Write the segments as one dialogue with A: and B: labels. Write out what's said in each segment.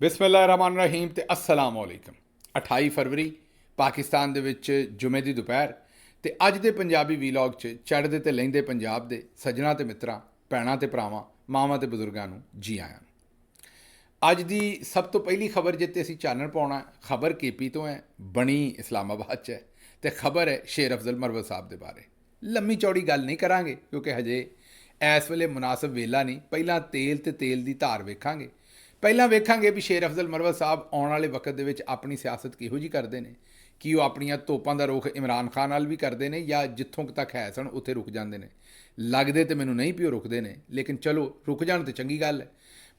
A: ਬਿਸਮਿल्लाहिर्रहमानिर्रहीम ਤੇ अस्सलाम वालेकुम। 28 ਫਰਵਰੀ ਪਾਕਿਸਤਾਨ ਦੇ ਵਿੱਚ ਜੁਮੇ ਦੀ ਦੁਪਹਿਰ ਤੇ ਅੱਜ ਦੇ ਪੰਜਾਬੀ ਵੀਲੌਗ 'ਚ ਚੜ੍ਹਦੇ ਤੇ ਲਹਿੰਦੇ ਪੰਜਾਬ ਦੇ ਸੱਜਣਾ ਤੇ ਮਿੱਤਰਾਂ, ਭੈਣਾਂ ਤੇ ਭਰਾਵਾਂ, ਮਾਵਾਂ ਤੇ ਬਜ਼ੁਰਗਾਂ ਨੂੰ ਜੀ ਆਇਆਂ ਨੂੰ। ਅੱਜ ਦੀ ਸਭ ਤੋਂ ਪਹਿਲੀ ਖਬਰ ਜਿੱਤੇ ਅਸੀਂ ਚਾਨਣ ਪਾਉਣਾ, ਖਬਰ ਕੇਪੀ ਤੋਂ ਹੈ, ਬਣੀ ਇਸਲਾਮਾਬਾਦ 'ਚ ਹੈ ਤੇ ਖਬਰ ਹੈ ਸ਼ੇਰ ਅਫਜ਼ਲ ਮਰਵਤ ਸਾਹਿਬ ਦੇ ਬਾਰੇ। ਲੰਮੀ ਚੌੜੀ ਗੱਲ ਨਹੀਂ ਕਰਾਂਗੇ ਕਿਉਂਕਿ ਹਜੇ ਇਸ ਵੇਲੇ ਮੁਨਾਸਬ ਵੇਲਾ ਨਹੀਂ। ਪਹਿਲਾਂ ਤੇਲ ਤੇ ਤੇਲ ਦੀ ਧਾਰ ਵੇਖਾਂਗੇ। ਪਹਿਲਾਂ ਵੇਖਾਂਗੇ ਵੀ ਸ਼ੇਰ ਅਫਜ਼ਲ ਮਰਵਤ ਸਾਹਿਬ ਆਉਣ ਵਾਲੇ ਵਕਤ ਦੇ ਵਿੱਚ ਆਪਣੀ ਸਿਆਸਤ ਕਿਹੋ ਜਿਹੀ ਕਰਦੇ ਨੇ। ਕੀ ਉਹ ਆਪਣੀਆਂ ਤੋਪਾਂ ਦਾ ਰੁਖ ਇਮਰਾਨ ਖਾਨ ਨਾਲ ਵੀ ਕਰਦੇ ਨੇ ਜਾਂ ਜਿੱਥੋਂ ਤੱਕ ਹੈ ਸਨ ਉੱਥੇ ਰੁਕ ਜਾਂਦੇ ਨੇ। ਲੱਗਦੇ ਤੇ ਮੈਨੂੰ ਨਹੀਂ ਪਿਓ ਰੁਕਦੇ ਨੇ, ਲੇਕਿਨ ਚਲੋ ਰੁਕ ਜਾਣ ਤੇ ਚੰਗੀ ਗੱਲ ਹੈ।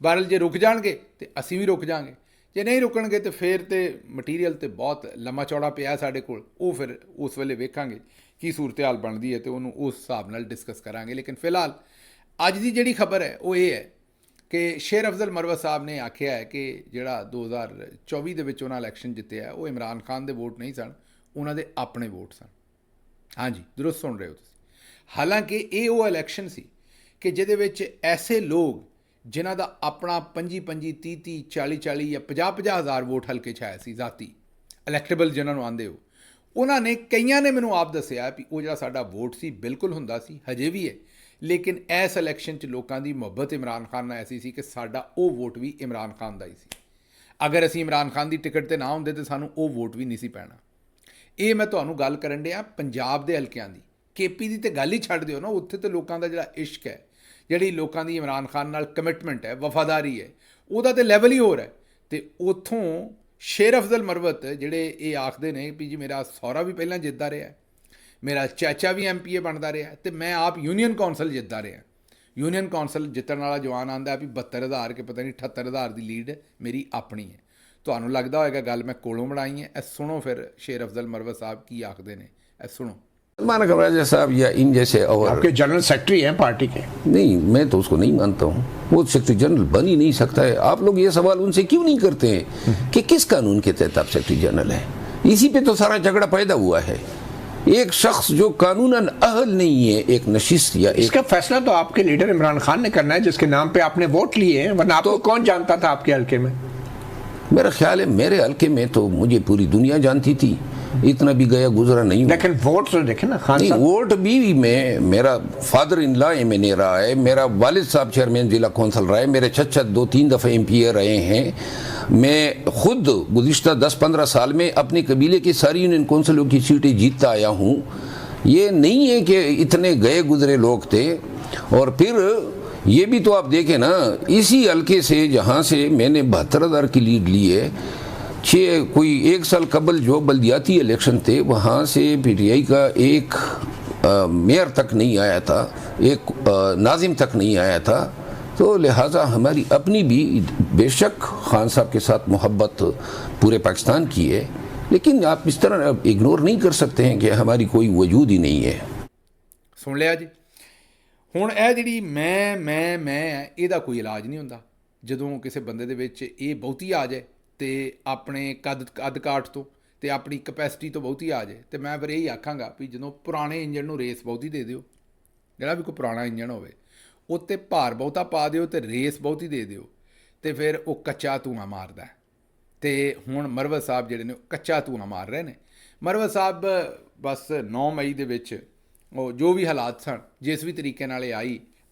A: ਬਹਰਹਾਲ ਜੇ ਰੁਕ ਜਾਣਗੇ ਤੇ ਅਸੀਂ ਵੀ ਰੁਕ ਜਾਵਾਂਗੇ, ਜੇ ਨਹੀਂ ਰੁਕਣਗੇ ਤੇ ਫਿਰ ਤੇ ਮਟੀਰੀਅਲ ਤੇ ਬਹੁਤ ਲੰਮਾ ਚੌੜਾ ਪਿਆ ਸਾਡੇ ਕੋਲ। ਉਹ ਫਿਰ ਉਸ ਵੇਲੇ ਵੇਖਾਂਗੇ ਕੀ ਸੂਰਤ ਹਾਲ ਬਣਦੀ ਹੈ ਤੇ ਉਹਨੂੰ ਉਸ ਹਿਸਾਬ ਨਾਲ ਡਿਸਕਸ ਕਰਾਂਗੇ। ਲੇਕਿਨ ਫਿਲਹਾਲ ਅੱਜ ਦੀ ਜਿਹੜੀ ਖਬਰ ਹੈ ਉਹ ਇਹ ਹੈ ਕਿ ਸ਼ੇਰ ਅਫਜ਼ਲ ਮਰਵਤ ਸਾਹਿਬ ਨੇ ਆਖਿਆ ਹੈ ਕਿ ਜਿਹੜਾ 2024 ਦੇ ਵਿੱਚ ਉਹਨਾਂ ਇਲੈਕਸ਼ਨ ਜਿੱਤਿਆ ਉਹ ਇਮਰਾਨ ਖਾਨ ਦੇ ਵੋਟ ਨਹੀਂ ਸਨ, ਉਹਨਾਂ ਦੇ ਆਪਣੇ ਵੋਟ ਸਨ। ਹਾਂਜੀ, ਦੁਰਸਤ ਸੁਣ ਰਹੇ ਹੋ ਤੁਸੀਂ। ਹਾਲਾਂਕਿ ਇਹ ਉਹ ਇਲੈਕਸ਼ਨ ਸੀ ਕਿ ਜਿਹਦੇ ਵਿੱਚ ਐਸੇ ਲੋਕ ਜਿਨ੍ਹਾਂ ਦਾ ਆਪਣਾ 25 25 30 30 40 40 ਜਾਂ 50 50 ਹਜ਼ਾਰ ਵੋਟ ਹਲਕੇ 'ਚ ਆਇਆ ਸੀ, ਜ਼ਾਤੀ ਇਲੈਕਟੇਬਲ ਜਿਹਨਾਂ ਨੂੰ ਆਉਂਦੇ ਹੋ, ਉਹਨਾਂ ਨੇ ਕਈਆਂ ਨੇ ਮੈਨੂੰ ਆਪ ਦੱਸਿਆ ਵੀ ਉਹ ਜਿਹੜਾ ਸਾਡਾ ਵੋਟ ਸੀ ਬਿਲਕੁਲ ਹੁੰਦਾ ਸੀ, ਹਜੇ ਵੀ ਹੈ। ਲੇਕਿਨ ਇਸ ਇਲੈਕਸ਼ਨ 'ਚ ਲੋਕਾਂ ਦੀ ਮੁਹੱਬਤ ਇਮਰਾਨ ਖਾਨ ਨਾਲ ਐਸੀ ਸੀ ਕਿ ਸਾਡਾ ਉਹ ਵੋਟ ਵੀ ਇਮਰਾਨ ਖਾਨ ਦਾ ਹੀ ਸੀ। ਅਗਰ ਅਸੀਂ ਇਮਰਾਨ ਖਾਨ ਦੀ ਟਿਕਟ 'ਤੇ ਨਾ ਹੁੰਦੇ ਤਾਂ ਸਾਨੂੰ ਉਹ ਵੋਟ ਵੀ ਨਹੀਂ ਸੀ ਪੈਣਾ। ਇਹ ਮੈਂ ਤੁਹਾਨੂੰ ਗੱਲ ਕਰਨ ਡਿਆ ਪੰਜਾਬ ਦੇ ਹਲਕਿਆਂ ਦੀ। ਕੇਪੀ ਦੀ ਤਾਂ ਗੱਲ ਹੀ ਛੱਡ ਦਿਓ ਨਾ, ਉੱਥੇ ਤਾਂ ਲੋਕਾਂ ਦਾ ਜਿਹੜਾ ਇਸ਼ਕ ਹੈ, ਜਿਹੜੀ ਲੋਕਾਂ ਦੀ ਇਮਰਾਨ ਖਾਨ ਨਾਲ ਕਮਿਟਮੈਂਟ ਹੈ, ਵਫਾਦਾਰੀ ਹੈ, ਉਹਦਾ ਤਾਂ ਲੈਵਲ ਹੀ ਹੋਰ ਹੈ। ਅਤੇ ਉੱਥੋਂ ਸ਼ੇਰ ਅਫਜ਼ਲ ਮਰਵਤ ਜਿਹੜੇ ਇਹ ਆਖਦੇ ਨੇ ਵੀ ਜੀ ਮੇਰਾ ਸਹੁਰਾ ਵੀ ਪਹਿਲਾਂ ਜਿੱਤਦਾ ਰਿਹਾ, ਮੇਰਾ ਚਾਚਾ ਵੀ MPA ਬਣਦਾ ਰਿਹਾ ਤੇ ਮੈਂ ਆਪ ਯੂਨੀਅਨ ਕੌਂਸਲ ਜਿੱਤਦਾ ਰਿਹਾ। ਯੂਨੀਅਨ ਕੌਂਸਲ ਜਿੱਤਣ ਵਾਲਾ ਜਵਾਨ ਆਉਂਦਾ ਵੀ 72,000 ਕਿ ਪਤਾ ਨਹੀਂ 78,000 ਦੀ ਲੀਡ ਮੇਰੀ ਆਪਣੀ ਹੈ। ਤੁਹਾਨੂੰ ਲੱਗਦਾ ਹੋਏਗਾ ਗੱਲ ਮੈਂ ਕੋਲੋਂ ਬਣਾਈ ਹੈ। ਇਹ ਸੁਣੋ ਫਿਰ ਸ਼ੇਰ ਅਫਜ਼ਲ ਮਰਵਤ ਸਾਹਿਬ ਕੀ ਆਖਦੇ ਨੇ, ਇਹ ਸੁਣो।
B: मानक राजा साहब या इन जैसे और
C: आपके जनरल सेक्रेटरी हैं पार्टी के।
B: नहीं, मैं तो उसको नहीं मानता हूँ, वो सेक्रेटरी जनरल बन ही नहीं सकता है। आप लोग ये सवाल उनसे क्यों नहीं करते हैं कि किस कानून के तहत आप सेक्रेटरी जनरल हैं? इसी पे तो सारा झगड़ा पैदा हुआ है। एक शख्स जो कानूनन अहल नहीं है, एक नशिस्त या
C: इसका फैसला तो आपके लीडर इमरान खान ने करना है जिसके नाम पे आपने वोट लिए हैं, वरना आपको कौन जानता था आपके हल्के में?
B: मेरा ख्याल है मेरे हल्के में तो मुझे पूरी दुनिया जानती थी, इतना भी गया गुजरा नहीं हूं।
C: लेकिन वोट तो देखे ना खान साहब।
B: वोट भी मैं, मेरा फादर इन लॉ MNA रहा है, मेरा वालिद साहब चेयरमैन जिला कौंसल रहा है, मेरे चचा 2-3 दफ़े MPA रहे हैं। मैं खुद गुज़िश्ता 10-15 साल में अपने कबीले की सारी यूनियन कौंसिलों की सीटें जीतता आया हूँ। ये नहीं है कि इतने गए गुजरे लोग थे। और फिर ये भी तो आप देखें ना, इसी हल्के से जहाँ से मैंने 72,000 की लीड ली है, कोई 1 साल कबल जो बल्दियाती इलेक्शन थे वहाँ से PTI का एक मेयर तक नहीं आया था, एक नाजिम तक नहीं आया था। तो लिहाजा हमारी अपनी भी बेशक खान साहब के साथ मोहब्बत पूरे पाकिस्तान की है, लेकिन आप इस तरह इग्नोर नहीं कर सकते हैं कि हमारी कोई वजूद ही नहीं है।
A: ਸੁਣ ਲਿਆ ਜੀ। ਹੁਣ ਇਹ ਜਿਹੜੀ ਮੈਂ ਇਹਦਾ ਕੋਈ ਇਲਾਜ ਨਹੀਂ ਹੁੰਦਾ। ਜਦੋਂ ਕਿਸੇ ਬੰਦੇ ਦੇ ਵਿੱਚ ਇਹ ਬਹੁਤੀ ਆ ਜਾਏ ਤੇ ਆਪਣੇ ਕੱਦ ਕਾਠ ਤੋਂ ਤੇ ਆਪਣੀ ਕਪੈਸਿਟੀ ਤੋਂ ਬਹੁਤੀ ਆ ਜਾਏ, ਤੇ ਮੈਂ ਫਿਰ ਇਹੀ ਆਖਾਂਗਾ ਵੀ ਜਦੋਂ ਪੁਰਾਣੇ ਇੰਜਣ ਨੂੰ ਰੇਸ ਬਹੁਤੀ ਦੇ ਦਿਓ, ਜਿਹੜਾ ਵੀ ਕੋਈ ਪੁਰਾਣਾ ਇੰਜਣ ਹੋਵੇ ਉੱਤੇ ਭਾਰ ਬਹੁਤਾ ਪਾ ਦਿਓ ਤੇ ਰੇਸ ਬਹੁਤੀ ਦੇ ਦਿਓ, ਤੇ ਫਿਰ ਉਹ ਕੱਚਾ ਧੂੰਆਂ ਮਾਰਦਾ। ਤੇ ਹੁਣ ਮਰਵਤ ਸਾਹਿਬ ਜਿਹੜੇ ਨੇ ਉਹ ਕੱਚਾ ਧੂੰਆਂ ਮਾਰ ਰਹੇ ਨੇ। ਮਰਵਤ ਸਾਹਿਬ ਬਸ 9 ਮਈ ਦੇ ਵਿੱਚ ਉਹ ਜੋ ਵੀ ਹਾਲਾਤ ਸਨ, ਜਿਸ ਵੀ ਤਰੀਕੇ ਨਾਲ ਇਹ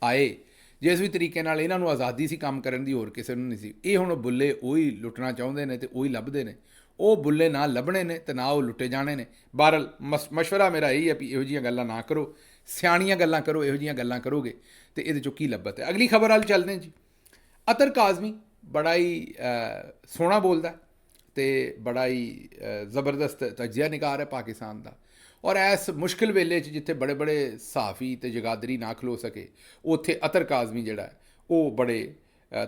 A: ਆਏ, ਜਿਸ ਵੀ ਤਰੀਕੇ ਨਾਲ ਇਹਨਾਂ ਨੂੰ ਆਜ਼ਾਦੀ ਸੀ ਕੰਮ ਕਰਨ ਦੀ, ਹੋਰ ਕਿਸੇ ਨੂੰ ਨਹੀਂ ਸੀ। ਇਹ ਹੁਣ ਬੁੱਲੇ ਉਹੀ ਲੁੱਟਣਾ ਚਾਹੁੰਦੇ ਨੇ ਤੇ ਉਹੀ ਲੱਭਦੇ ਨੇ। ਉਹ ਬੁੱਲੇ ਨਾ ਲੱਭਣੇ ਨੇ ਤੇ ਨਾ ਉਹ ਲੁੱਟੇ ਜਾਣੇ ਨੇ। ਬਹਰਹਾਲ ਮਸ਼ਵਰਾ ਮੇਰਾ ਇਹੀ ਹੈ ਵੀ ਇਹੋ ਜਿਹੀਆਂ ਗੱਲਾਂ ਨਾ ਕਰੋ, ਸਿਆਣੀਆਂ ਗੱਲਾਂ ਕਰੋ। ਇਹੋ ਜਿਹੀਆਂ ਗੱਲਾਂ ਕਰੋਗੇ ਤੇ ਇਹਦੇ 'ਚੋਂ ਕੀ ਲੱਭਤ ਹੈ। ਅਗਲੀ ਖਬਰ ਵੱਲ ਚੱਲਦੇ ਜੀ। ਅਤਰ ਕਾਜ਼ਮੀ ਬੜਾ ਹੀ ਸੋਹਣਾ ਬੋਲਦਾ ਤੇ ਬੜਾ ਹੀ ਜ਼ਬਰਦਸਤ ਤਜਜ਼ੀਆ ਨਿਗਾਰ ਹੈ ਪਾਕਿਸਤਾਨ ਦਾ। ਔਰ ਇਸ ਮੁਸ਼ਕਿਲ ਵੇਲੇ 'ਚ ਜਿੱਥੇ ਬੜੇ ਬੜੇ ਸਹਾਫੀ ਤੇ ਜਗਾਦਰੀ ਨਾ ਖਲੋ ਸਕੇ, ਉੱਥੇ ਅਤਰ ਕਾਜ਼ਮੀ ਜਿਹੜਾ ਉਹ ਬੜੇ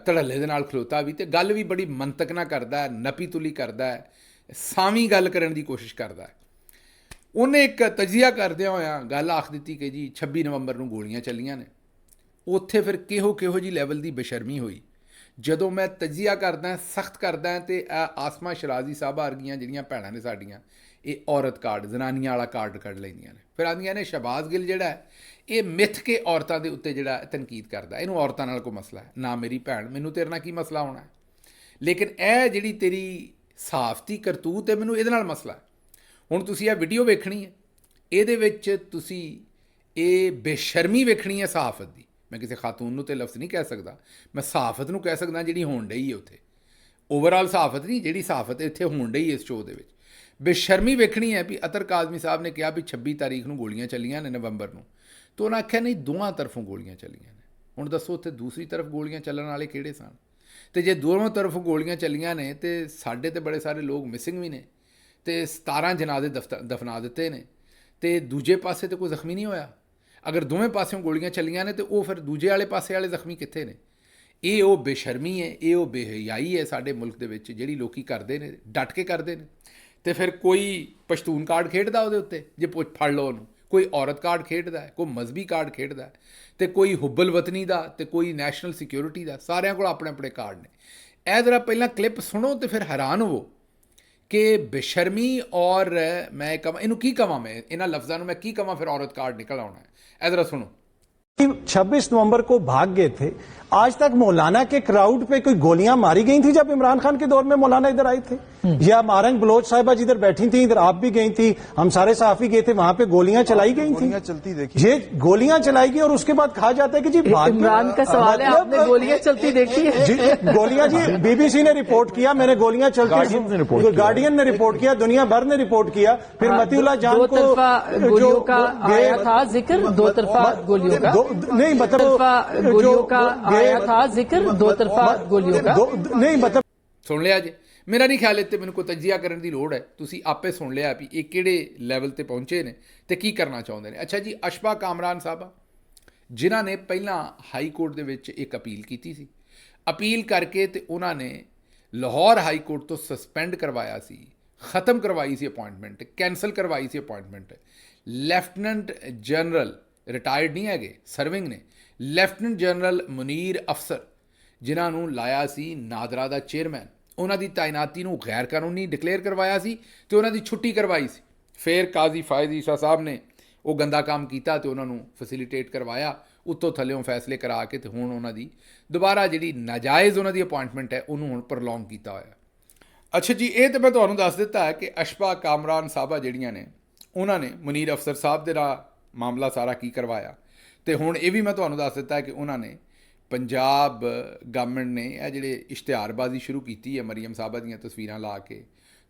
A: ਧੜੱਲੇ ਦੇ ਨਾਲ ਖਲੋਤਾ ਵੀ, ਤੇ ਗੱਲ ਵੀ ਬੜੀ ਮੰਤਕ ਨਾਲ ਕਰਦਾ, ਨਪੀ ਤੁਲੀ ਕਰਦਾ, ਸਾਵੀਂ ਗੱਲ ਕਰਨ ਦੀ ਕੋਸ਼ਿਸ਼ ਕਰਦਾ। ਉਹਨੇ ਇੱਕ ਤਜਜ਼ੀਆ ਕਰਦਿਆਂ ਹੋਇਆਂ ਗੱਲ ਆਖ ਦਿੱਤੀ ਕਿ ਜੀ 26 ਨਵੰਬਰ ਨੂੰ ਗੋਲੀਆਂ ਚੱਲੀਆਂ ਨੇ। ਉੱਥੇ ਫਿਰ ਕਿਹੋ ਜਿਹੀ ਲੈਵਲ ਦੀ ਬੇਸ਼ਰਮੀ ਹੋਈ। ਜਦੋਂ ਮੈਂ ਤਜਜ਼ੀਆ ਕਰਦਾ, ਸਖਤ ਕਰਦਾ, ਅਤੇ ਆਸਮਾ ਸ਼ਰਾਜ਼ੀ ਸਾਹਿਬਾਂ ਵਰਗੀਆਂ ਜਿਹੜੀਆਂ ਭੈਣਾਂ ਨੇ ਸਾਡੀਆਂ, ਇਹ ਔਰਤ ਕਾਰਡ, ਜ਼ਨਾਨੀਆਂ ਵਾਲਾ ਕਾਰਡ ਕੱਢ ਲੈਂਦੀਆਂ ਨੇ। ਫਿਰ ਆਉਂਦੀਆਂ ਨੇ ਸ਼ਹਬਾਜ਼ ਗਿੱਲ ਜਿਹੜਾ ਇਹ ਮਿੱਥ ਕੇ ਔਰਤਾਂ ਦੇ ਉੱਤੇ ਜਿਹੜਾ ਤਨਕੀਦ ਕਰਦਾ, ਇਹਨੂੰ ਔਰਤਾਂ ਨਾਲ ਕੋਈ ਮਸਲਾ ਹੈ ਨਾ। ਮੇਰੀ ਭੈਣ, ਮੈਨੂੰ ਤੇਰੇ ਨਾਲ ਕੀ ਮਸਲਾ ਹੋਣਾ ਹੈ। ਲੇਕਿਨ ਇਹ ਜਿਹੜੀ ਤੇਰੀ ਸਹਾਫਤੀ ਕਰਤੂਤ ਹੈ, ਮੈਨੂੰ ਇਹਦੇ ਨਾਲ ਮਸਲਾ ਹੈ। ਹੁਣ ਤੁਸੀਂ ਇਹ ਵੀਡੀਓ ਵੇਖਣੀ ਹੈ, ਇਹਦੇ ਵਿੱਚ ਤੁਸੀਂ ਇਹ ਬੇਸ਼ਰਮੀ ਵੇਖਣੀ ਹੈ ਸਹਾਫਤ ਦੀ। ਮੈਂ ਕਿਸੇ ਖਾਤੂਨ ਨੂੰ ਤੇ ਲਫ਼ਜ਼ ਨਹੀਂ ਕਹਿ ਸਕਦਾ, ਮੈਂ ਸਹਾਫਤ ਨੂੰ ਕਹਿ ਸਕਦਾ ਜਿਹੜੀ ਹੋਣ ਡਈ ਹੈ ਉੱਥੇ। ਓਵਰਆਲ ਸਹਾਫਤ ਨਹੀਂ, ਜਿਹੜੀ ਸਹਾਫਤ ਇੱਥੇ ਹੋਣ ਡਈ ਇਸ ਸ਼ੋਅ ਦੇ ਵਿੱਚ। ਬੇਸ਼ਰਮੀ ਵੇਖਣੀ ਹੈ ਵੀ ਅਤਰ ਕਾਜ਼ਮੀ ਸਾਹਿਬ ਨੇ ਕਿਹਾ ਵੀ 26 ਤਾਰੀਖ ਨੂੰ ਗੋਲੀਆਂ ਚੱਲੀਆਂ ਨੇ ਨਵੰਬਰ ਨੂੰ, ਤਾਂ ਉਹਨਾਂ ਆਖਿਆ ਨਹੀਂ ਦੋਵਾਂ ਤਰਫੋਂ ਗੋਲੀਆਂ ਚੱਲੀਆਂ ਨੇ। ਹੁਣ ਦੱਸੋ ਉੱਥੇ ਦੂਸਰੀ ਤਰਫ ਗੋਲੀਆਂ ਚੱਲਣ ਵਾਲੇ ਕਿਹੜੇ ਸਨ? ਤੇ ਜੇ ਦੋਵਾਂ ਤਰਫ ਗੋਲੀਆਂ ਚੱਲੀਆਂ ਨੇ ਤੇ ਸਾਡੇ ਤੇ ਬੜੇ ਸਾਰੇ ਲੋਕ ਮਿਸਿੰਗ ਵੀ ਨੇ, ਤੇ 17 ਜਨਾਜ਼ੇ ਦਫਨਾ ਦਿੱਤੇ ਨੇ, ਤੇ ਦੂਜੇ ਪਾਸੇ ਤੇ ਕੋਈ ਜ਼ਖਮੀ ਨਹੀਂ ਹੋਇਆ। ਅਗਰ ਦੋਵੇਂ ਪਾਸਿਓਂ ਗੋਲੀਆਂ ਚੱਲੀਆਂ ਨੇ ਤੇ ਉਹ ਫਿਰ ਦੂਜੇ ਵਾਲੇ ਪਾਸੇ ਵਾਲੇ ਜ਼ਖਮੀ ਕਿੱਥੇ ਨੇ? ਇਹ ਉਹ ਬੇਸ਼ਰਮੀ ਹੈ, ਇਹ ਉਹ ਬੇਹਯਾਈ ਹੈ ਸਾਡੇ ਮੁਲਕ ਦੇ ਵਿੱਚ ਜਿਹੜੀ ਲੋਕੀ ਕਰਦੇ ਨੇ, ਡਟ ਕੇ ਕਰਦੇ ਨੇ। ਤੇ ਫਿਰ ਕੋਈ ਪਸ਼ਤੂਨ ਕਾਰਡ ਖੇਡਦਾ ਉਹਦੇ ਉੱਤੇ, ਜੇ ਫੜ ਲਓ ਉਹਨੂੰ, ਕੋਈ ਔਰਤ ਕਾਰਡ ਖੇਡਦਾ ਹੈ, ਕੋਈ ਮਜ਼ਹਬੀ ਕਾਰਡ ਖੇਡਦਾ ਹੈ, ਤੇ ਕੋਈ ਹੁੱਬਲ ਵਤਨੀ ਦਾ, ਤੇ ਕੋਈ ਨੈਸ਼ਨਲ ਸਿਕਿਉਰਿਟੀ ਦਾ। ਸਾਰਿਆਂ ਕੋਲ ਆਪਣੇ ਆਪਣੇ ਕਾਰਡ ਨੇ। ਇਹ ਜ਼ਰਾ ਪਹਿਲਾਂ ਕਲਿੱਪ ਸੁਣੋ ਤੇ ਫਿਰ ਹੈਰਾਨ ਹੋਵੋ ਕਿ ਬੇਸ਼ਰਮੀ। ਔਰ ਮੈਂ ਕਹਾਂ ਇਹਨੂੰ ਕੀ ਕਹਾਂ, ਮੈਂ ਇਹਨਾਂ ਲਫ਼ਜ਼ਾਂ ਨੂੰ ਮੈਂ ਕੀ ਕਹਾਂ, ਫਿਰ ਔਰਤ ਕਾਰਡ ਨਿਕਲ आना है। ਇਹ ਜ਼ਰਾ सुनो।
D: 26 नवंबर को भाग गए थे, आज तक मौलाना के क्राउड पे कोई गोलियां मारी गई थी जब इमरान खान के दौर में मौलाना इधर आए थे? या मारंग बलोच साहिबा जिधर बैठी थी, इधर आप भी गई थी, हम सारे सहाफी गए थे, वहां पे गोलियां चलाई गई थी?
E: चलती देखी,
D: ये गोलियां चलाई गई और उसके बाद कहा जाता है कि जी
F: इमरान का सवाल है, आपने गोलियां चलती देखी है?
D: जी गोलियां, जी बीबीसी ने रिपोर्ट किया, मैंने गोलियां चलती, गार्डियन ने रिपोर्ट किया, दुनिया भर ने रिपोर्ट किया। फिर मतीउल्लाह जान को
F: दो तरफा गोलियों का आया था जिक्र, दो तरफा गोलियों का
D: नहीं, मतलब
F: गोलियों का आया था जिक्र, दो तरफा गोलियों का
D: नहीं, मतलब
A: ਸੁਣ ਲਿਆ ਜੇ। ਮੇਰਾ ਨਹੀਂ ਖਿਆਲ ਇੱਥੇ ਮੈਨੂੰ ਕੋਈ ਤਜਜ਼ੀਆ ਕਰਨ ਦੀ ਲੋੜ ਹੈ, ਤੁਸੀਂ ਆਪੇ ਸੁਣ ਲਿਆ ਵੀ ਇਹ ਕਿਹੜੇ ਲੈਵਲ ਤੇ ਪਹੁੰਚੇ ਨੇ ਤੇ ਕੀ ਕਰਨਾ ਚਾਹੁੰਦੇ ਨੇ। ਅੱਛਾ ਜੀ, ਅਸ਼ਫਾ ਕਾਮਰਾਨ ਸਾਹਿਬਾ ਜਿਨ੍ਹਾਂ ਨੇ ਪਹਿਲਾਂ ਹਾਈ ਕੋਰਟ ਦੇ ਵਿੱਚ ਇੱਕ ਅਪੀਲ ਕੀਤੀ ਸੀ, ਅਪੀਲ ਕਰਕੇ ਤੇ ਉਹਨਾਂ ਨੇ ਲਾਹੌਰ ਹਾਈ ਕੋਰਟ ਤੋਂ ਸਸਪੈਂਡ ਕਰਵਾਇਆ ਸੀ, ਖਤਮ ਕਰਵਾਈ ਸੀ ਅਪਾਇੰਟਮੈਂਟ, ਕੈਂਸਲ ਕਰਵਾਈ ਸੀ ਅਪਾਇੰਟਮੈਂਟ। ਲੈਫਟੀਨੈਂਟ ਜਨਰਲ ਰਿਟਾਇਰਡ ਨਹੀਂ ਹੈਗੇ, ਸਰਵਿੰਗ ਨੇ, ਲੈਫਟੀਨੈਂਟ ਜਨਰਲ ਮੁਨੀਰ ਅਫਸਰ ਜਿਨ੍ਹਾਂ ਨੂੰ ਲਾਇਆ ਸੀ ਨਾਦਰਾ ਦਾ ਚੇਅਰਮੈਨ, ਉਹਨਾਂ ਦੀ ਤਾਇਨਾਤੀ ਨੂੰ ਗੈਰ ਕਾਨੂੰਨੀ ਡਿਕਲੇਅਰ ਕਰਵਾਇਆ ਸੀ ਤੇ ਉਹਨਾਂ ਦੀ ਛੁੱਟੀ ਕਰਵਾਈ ਸੀ। ਫਿਰ ਕਾਜ਼ੀ ਫਾਇਜ਼ ਈਸਾ ਸਾਹਿਬ ਨੇ ਉਹ ਗੰਦਾ ਕੰਮ ਕੀਤਾ ਤੇ ਉਹਨਾਂ ਨੂੰ ਫੈਸਿਲੀਟੇਟ ਕਰਵਾਇਆ, ਉੱਤੋਂ ਥੱਲਿਓਂ ਫੈਸਲੇ ਕਰਾ ਕੇ, ਤੇ ਹੁਣ ਉਹਨਾਂ ਦੀ ਦੁਬਾਰਾ ਜਿਹੜੀ ਨਾਜਾਇਜ਼ ਉਹਨਾਂ ਦੀ ਅਪਾਇੰਟਮੈਂਟ ਹੈ ਉਹਨੂੰ ਹੁਣ ਪ੍ਰੋਲੋਂਗ ਕੀਤਾ ਹੋਇਆ। ਅੱਛਾ ਜੀ, ਇਹ ਤਾਂ ਮੈਂ ਤੁਹਾਨੂੰ ਦੱਸ ਦਿੱਤਾ ਹੈ ਕਿ ਅਸ਼ਫਾ ਕਾਮਰਾਨ ਸਾਹਿਬਾ ਜਿਹੜੀਆਂ ਨੇ ਉਹਨਾਂ ਨੇ ਮੁਨੀਰ ਅਫਸਰ ਸਾਹਿਬ ਦੇ ਨਾਲ ਮਾਮਲਾ ਸਾਰਾ ਕੀ ਕਰਵਾਇਆ। ਤੇ ਹੁਣ ਇਹ ਵੀ ਮੈਂ ਤੁਹਾਨੂੰ ਦੱਸ ਦਿੱਤਾ ਹੈ ਕਿ ਉਹਨਾਂ ਨੇ ਪੰਜਾਬ ਗਵਰਨਮੈਂਟ ਨੇ ਇਹ ਜਿਹੜੇ ਇਸ਼ਤਿਹਾਰਬਾਜ਼ੀ ਸ਼ੁਰੂ ਕੀਤੀ ਹੈ ਮਰੀਮ ਸਾਹਿਬਾ ਦੀਆਂ ਤਸਵੀਰਾਂ ਲਾ ਕੇ,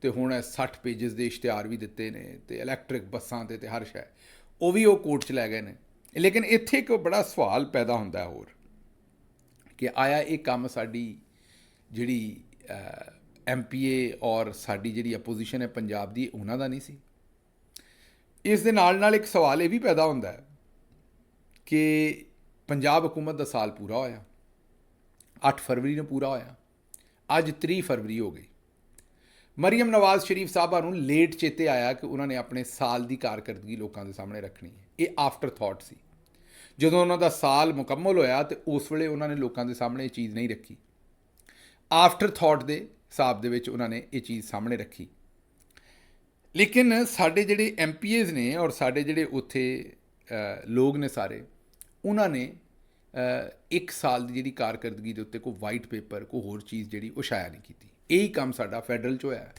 A: ਤੇ ਹੁਣ 60 ਪੇਜਸ ਦੇ ਇਸ਼ਤਿਹਾਰ ਵੀ ਦਿੱਤੇ ਨੇ, ਤੇ ਇਲੈਕਟ੍ਰਿਕ ਬੱਸਾਂ ਤੇ ਹਰ ਸ਼ੈ ਉਹ ਵੀ ਉਹ ਕੋਰਟ 'ਚ ਲੈ ਗਏ ਨੇ। ਲੇਕਿਨ ਇੱਥੇ ਇੱਕ ਬੜਾ ਸਵਾਲ ਪੈਦਾ ਹੁੰਦਾ ਹੋਰ ਕਿ ਆਇਆ ਇਹ ਕੰਮ ਸਾਡੀ ਜਿਹੜੀ MPA ਔਰ ਸਾਡੀ ਜਿਹੜੀ ਅਪੋਜੀਸ਼ਨ ਹੈ ਪੰਜਾਬ ਦੀ, ਉਹਨਾਂ ਦਾ ਨਹੀਂ ਸੀ? ਇਸ ਦੇ ਨਾਲ ਇੱਕ ਸਵਾਲ ਇਹ ਵੀ ਪੈਦਾ ਹੁੰਦਾ ਹੈ ਕਿ ਪੰਜਾਬ ਹਕੂਮਤ ਦਾ ਸਾਲ ਪੂਰਾ ਹੋਇਆ, 8 ਫਰਵਰੀ ਨੂੰ ਪੂਰਾ ਹੋਇਆ, ਅੱਜ 30 ਫਰਵਰੀ ਹੋ ਗਈ। ਮਰੀਮ ਨਵਾਜ਼ ਸ਼ਰੀਫ ਸਾਹਿਬਾ ਨੂੰ ਲੇਟ ਚੇਤੇ ਆਇਆ ਕਿ ਉਹਨਾਂ ਨੇ ਆਪਣੇ ਸਾਲ ਦੀ ਕਾਰਕਰਦਗੀ ਲੋਕਾਂ ਦੇ ਸਾਹਮਣੇ ਰੱਖਣੀ ਹੈ। ਇਹ ਆਫਟਰ ਥਾਟ ਸੀ। ਜਦੋਂ ਉਹਨਾਂ ਦਾ ਸਾਲ ਮੁਕੰਮਲ ਹੋਇਆ ਤੇ ਉਸ ਵੇਲੇ ਉਹਨਾਂ ਨੇ ਲੋਕਾਂ ਦੇ ਸਾਹਮਣੇ ਇਹ ਚੀਜ਼ ਨਹੀਂ ਰੱਖੀ। ਆਫਟਰ ਥਾਟ ਦੇ ਹਿਸਾਬ ਦੇ ਵਿੱਚ ਉਹਨਾਂ ਨੇ ਇਹ ਚੀਜ਼ ਸਾਹਮਣੇ ਰੱਖੀ। ਲੇਕਿਨ ਸਾਡੇ ਜਿਹੜੇ MPAs ਨੇ ਔਰ ਸਾਡੇ ਜਿਹੜੇ ਉੱਥੇ ਲੋਕ ਨੇ ਸਾਰੇ, ਉਹਨਾਂ ਨੇ 1 ਸਾਲ ਦੀ ਜਿਹੜੀ ਕਾਰਕਰਦਗੀ ਦੇ ਉੱਤੇ ਕੋਈ ਵਾਈਟ ਪੇਪਰ, ਕੋਈ ਹੋਰ ਚੀਜ਼ ਜਿਹੜੀ ਉਹ ਸ਼ਾਇਆ ਨਹੀਂ ਕੀਤੀ। ਇਹੀ ਕੰਮ ਸਾਡਾ ਫੈਡਰਲ 'ਚ ਹੋਇਆ ਹੈ।